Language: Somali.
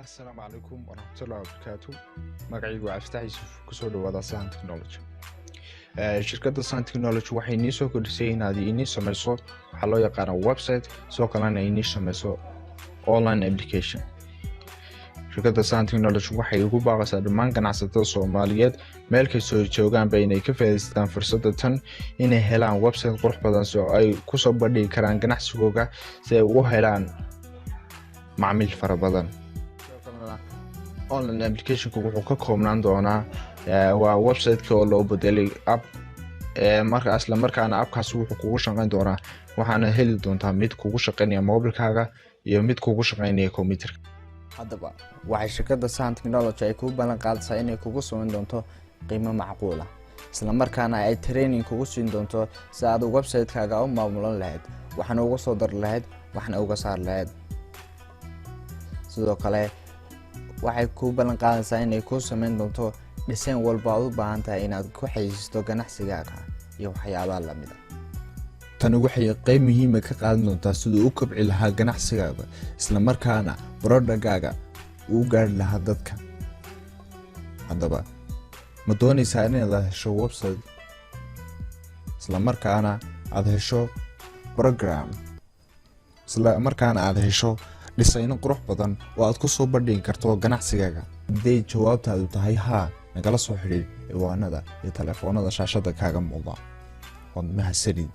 السلام عليكم ورحمة الله وبركاته. magacaygu waa Aftah Yuusuf kusoo dhawaada Sun Technology. Shirkadda Sun Technology waxay inii soo kordhisay inaad inii samayso waxa loo yaqaan website soo kalena inii samayso online application. Shirkadda Sun Technology waxay ugu baaqaysaa dhammaan ganacsatada Soomaaliyeed meel kastoo joogaan inay ka faa'iidaystaan fursadda tan inay helaan website qurux badan oo ay ku soo bandhigi karaan ganacsigooda si ay u helaan macaamiil fara badan. online application wuxuu ka koobnaan doonaa waa website oo loo bedelay app marka markaana appkaas wuxuu kugu shaqeyn doonaa waxaana heli doontaa mid kugu shaqeynaya mobilkaaga iyo mid kugu shaqeynaya computerka. haddaba waxay shirkadda Sun Technology ay ku ballan qaadaysaa inay kugu samayn doonto qiimo macquul ah isla markaana ay training kugu siin doonto si aad website-kaaga u maamulan lahayd waxna uga soo dar lahayd waxna uga saar lahayd. sidoo kale waxay ku ballan qaadaysaa inay ku samayn doonto design walba aad u baahan tahay inaad ku xayeysiisto ganacsigaaga iyo waxyaabaha la mid ah. tani waxay qayb muhiim ah ka qaadan doontaa sidoo u kobci lahaa ganacsigaaga isla markaana product-gaaga uu gaar lahaa dadka. haddaba ma doonaysaa inaad hesho website isla markaana aad hesho program isla markaana aad hesho dhisayno qurux badan oo aad ku soo bandhigi karto ganacsigaaga? haddii jawaabtaadu tahay haa, nagala soo xiriir ciwaanada iyo telefoonada shaashada kaaga muuqda. waad mahadsanid.